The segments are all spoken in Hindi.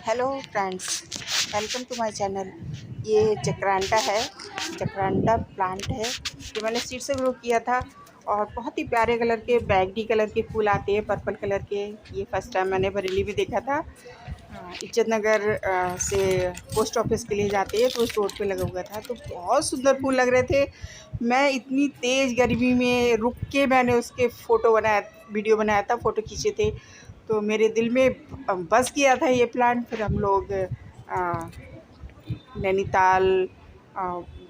Hello friends, welcome to my channel. ये जकरांडा है, जकरांडा प्लांट है। ये मैंने सीड से ग्रो किया था और बहुत ही प्यारे कलर के बैगनी कलर के फूल आते हैं, पर्पल कलर के। ये फर्स्ट टाइम मैंने बरेली में देखा था। इज्जत नगर से पोस्ट ऑफिस के लिए जाते हैं तो उस रोड पे लगा हुआ था, तो बहुत सुंदर फूल लग रहे थे। मैं इतनी तेज़ गर्मी में रुक के मैंने उसके फ़ोटो बनाया, वीडियो बनाया था, फ़ोटो खींचे थे। तो मेरे दिल में बस गया था ये प्लांट। फिर हम लोग नैनीताल,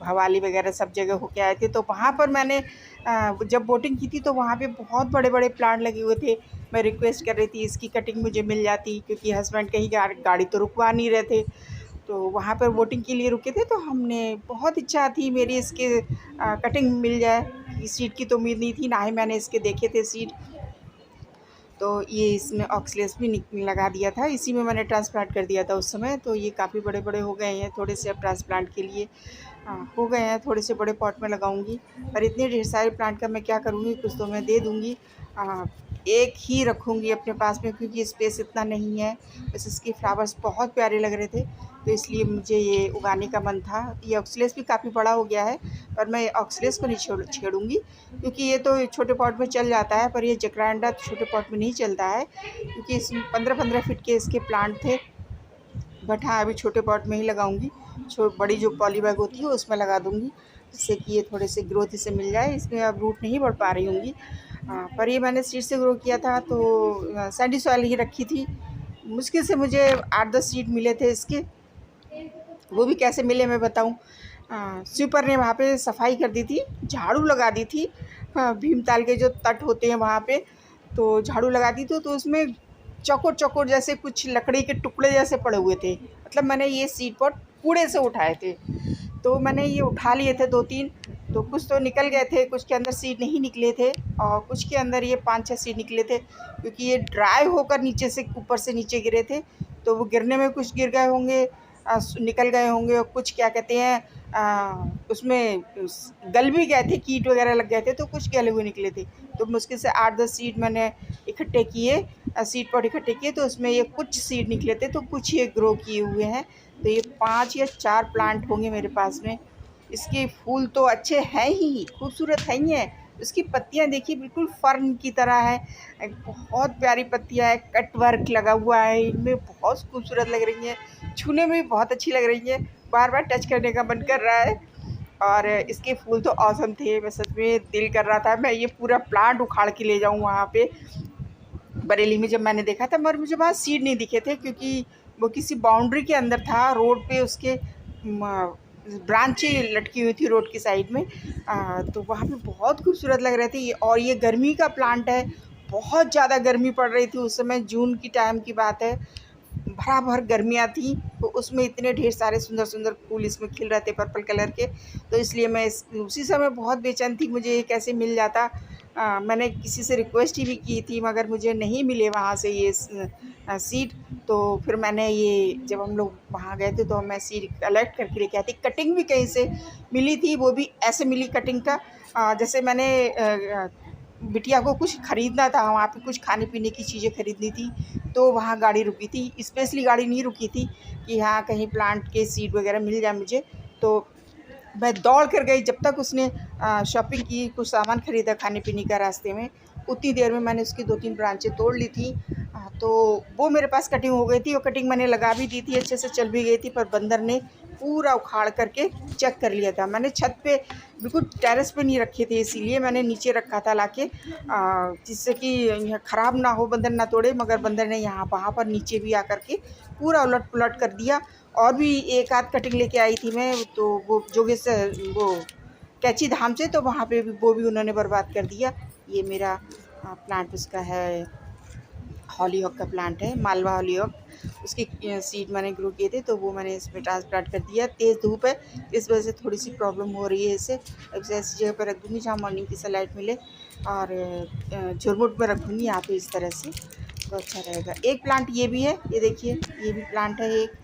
भवाली वगैरह सब जगह होके आए थे, तो वहाँ पर मैंने जब बोटिंग की थी तो वहाँ पे बहुत बड़े बड़े प्लांट लगे हुए थे। मैं रिक्वेस्ट कर रही थी इसकी कटिंग मुझे मिल जाती, क्योंकि हस्बैंड कहीं गाड़ी तो रुकवा नहीं रहे थे। तो वहाँ पर बोटिंग के लिए रुके थे, तो हमने बहुत इच्छा थी मेरी इसके कटिंग मिल जाए। सीड की तो उम्मीद नहीं थी, ना ही मैंने इसके देखे थे सीड। तो ये इसमें ऑक्सलेस भी लगा दिया था, इसी में मैंने ट्रांसप्लांट कर दिया था उस समय। तो ये काफ़ी बड़े बड़े हो गए हैं, थोड़े से अब ट्रांसप्लांट के लिए हो गए हैं। थोड़े से बड़े पॉट में लगाऊंगी, और इतने ढेर सारे प्लांट का मैं क्या करूँगी, कुछ तो मैं दे दूँगी। एक ही रखूँगी अपने पास में, क्योंकि स्पेस इतना नहीं है। बस इसके फ्लावर्स बहुत प्यारे लग रहे थे, तो इसलिए मुझे ये उगाने का मन था। ये ऑक्सलेस भी काफ़ी बड़ा हो गया है, पर मैं ऑक्सलेस को नहीं छेड़ूंगी, क्योंकि ये तो छोटे पॉट में चल जाता है, पर ये जकरांडा छोटे पॉट में नहीं चलता है, क्योंकि इसमें 15-15 फीट के इसके प्लांट थे। बट हाँ, अभी छोटे पॉट में ही लगाऊंगी। बड़ी जो पॉली बैग होती है उसमें लगा दूंगी, जिससे कि ये थोड़े से ग्रोथ इसे मिल जाए। इसमें अब रूट नहीं बढ़ पा रही होंगी। पर ये मैंने सीड से ग्रो किया था, तो सैंडी सॉइल ही रखी थी। मुश्किल से मुझे 8-10 सीड मिले थे इसके। वो भी कैसे मिले मैं बताऊं। स्वीपर ने वहाँ पे सफाई कर दी थी, झाड़ू लगा दी थी। भीमताल के जो तट होते हैं वहाँ पे, तो झाड़ू लगा दी थी, तो उसमें चौकोर चौकोर जैसे कुछ लकड़ी के टुकड़े जैसे पड़े हुए थे। मतलब मैंने ये सीड पॉट कूड़े से उठाए थे, तो मैंने ये उठा लिए थे 2-3। तो कुछ तो निकल गए थे, कुछ के अंदर सीड नहीं निकले थे, और कुछ के अंदर ये 5-6 सीड निकले थे, क्योंकि ये ड्राई होकर नीचे से ऊपर से नीचे गिरे थे। तो वो गिरने में कुछ गिर गए होंगे, निकल गए होंगे, और कुछ क्या कहते हैं, उसमें गल भी गए थे, कीट वगैरह लग गए थे, तो कुछ गले हुए निकले थे। तो मुश्किल से 8-10 सीड मैंने इकट्ठे किए, सीड पॉट इकट्ठे किए, तो उसमें ये कुछ सीड निकले थे, तो कुछ ये ग्रो किए हुए हैं। तो ये 5 या 4 प्लांट होंगे मेरे पास में। इसके फूल तो अच्छे हैं ही, खूबसूरत हैं ही हैं। उसकी पत्तियां देखिए, बिल्कुल फर्न की तरह है, बहुत प्यारी पत्तियां है, कट वर्क लगा हुआ है इनमें, बहुत खूबसूरत लग रही हैं, छूने में भी बहुत अच्छी लग रही है। बार बार टच करने का मन कर रहा है। और इसके फूल तो औसम थे, मैं सच में दिल कर रहा था मैं ये पूरा प्लांट उखाड़ के ले जाऊँ वहाँ पे। बरेली में जब मैंने देखा था, मगर मुझे वहाँ सीड नहीं दिखे थे, क्योंकि वो किसी बाउंड्री के अंदर था, रोड पे उसके ब्रांचें लटकी हुई थी रोड की साइड में। तो वहाँ पे बहुत खूबसूरत लग रहे थे। और ये गर्मी का प्लांट है, बहुत ज़्यादा गर्मी पड़ रही थी उस समय, जून की टाइम की बात है, भरा भर गर्मियाँ थी। तो उसमें इतने ढेर सारे सुंदर सुंदर फूल इसमें खिल रहे थे पर्पल कलर के। तो इसलिए मैं उसी समय बहुत बेचैन थी, मुझे ये कैसे मिल जाता। मैंने किसी से रिक्वेस्ट भी की थी, मगर मुझे नहीं मिले वहाँ से ये सीड। तो फिर मैंने ये, जब हम लोग वहाँ गए थे, तो मैं सीड कलेक्ट करके लेके आई थी। कटिंग भी कहीं से मिली थी, वो भी ऐसे मिली कटिंग का, जैसे मैंने बिटिया को कुछ ख़रीदना था, वहाँ पे कुछ खाने पीने की चीज़ें ख़रीदनी थी, तो वहाँ गाड़ी रुकी थी। स्पेशली गाड़ी नहीं रुकी थी कि हाँ कहीं प्लांट के सीड वगैरह मिल जाए मुझे। तो मैं दौड़ कर गई, जब तक उसने शॉपिंग की, कुछ सामान ख़रीदा खाने पीने का रास्ते में, उतनी देर में मैंने उसकी 2-3 ब्रांचें तोड़ ली थी। तो वो मेरे पास कटिंग हो गई थी, और कटिंग मैंने लगा भी दी थी, अच्छे से चल भी गई थी, पर बंदर ने पूरा उखाड़ करके चेक कर लिया था। मैंने छत पे, बिल्कुल टेरेस पे नहीं रखे थे, इसीलिए मैंने नीचे रखा था लाके, जिससे कि यह ख़राब ना हो, बंदर ना तोड़े। मगर बंदर ने यहाँ वहाँ पर नीचे भी आकर के पूरा उलट पुलट कर दिया। और भी एक आध कटिंग लेके आई थी मैं, तो वो जोगे से, वो कैची धाम से, तो वहाँ पे भी वो भी उन्होंने बर्बाद कर दिया। ये मेरा प्लांट उसका है, हॉलीहॉक का प्लांट है, मालवा हॉलीहॉक। उसकी सीड मैंने ग्रो किए थे, तो वो मैंने इसमें ट्रांसप्लांट कर दिया। तेज़ धूप है, इस वजह से थोड़ी सी प्रॉब्लम हो रही है इसे। अब ऐसी जगह पर रख दूँगी जहाँ मॉर्निंग की सनलाइट मिले, और झुरमुट में रख दूँगी यहाँ पे इस तरह से, तो अच्छा रहेगा। एक प्लांट ये भी है, ये देखिए, ये भी प्लांट है एक।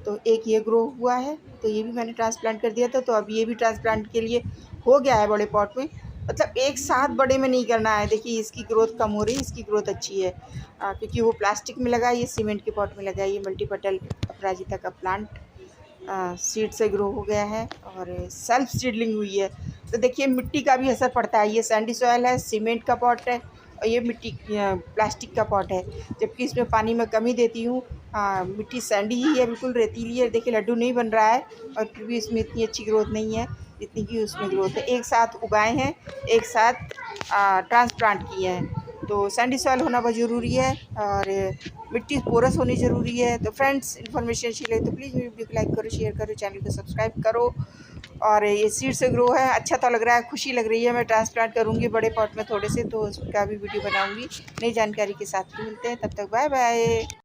तो एक ये ग्रो हुआ है, तो ये भी मैंने ट्रांसप्लांट कर दिया था, तो अब ये भी ट्रांसप्लांट के लिए हो गया है बड़े पॉट में। मतलब एक साथ बड़े में नहीं करना है। देखिए इसकी ग्रोथ कम हो रही है, इसकी ग्रोथ अच्छी है क्योंकि वो प्लास्टिक में लगा है, ये सीमेंट के पॉट में लगा है। ये मल्टीपटल अपराजिता का प्लांट सीड से ग्रो हो गया है और सेल्फ सीडलिंग हुई है। तो देखिए मिट्टी का भी असर पड़ता है। ये सैंडी सॉयल है, सीमेंट का पॉट है और ये मिट्टी प्लास्टिक का पॉट है। जबकि इसमें पानी में कमी देती हूँ। मिट्टी सैंडी ही है, बिल्कुल रेतीली है। देखिए लड्डू नहीं बन रहा है और फिर भी इसमें इतनी अच्छी ग्रोथ नहीं है जितनी कि उसमें ग्रोथ है। एक साथ उगाए हैं, एक साथ ट्रांसप्लांट किए हैं। तो सैंडी सॉइल होना बहुत ज़रूरी है और मिट्टी पोरस होनी ज़रूरी है। तो फ्रेंड्स इन्फॉर्मेशन अच्छी लगे तो प्लीज़ मेरी वीडियो को लाइक करो, शेयर करो, चैनल को सब्सक्राइब करो। और ये सीड से ग्रो है, अच्छा तो लग रहा है, खुशी लग रही है। मैं ट्रांसप्लांट करूँगी बड़े पॉट में थोड़े से, तो उसका भी वीडियो बनाऊँगी। नई जानकारी के साथ फिर मिलते हैं, तब तक बाय बाय।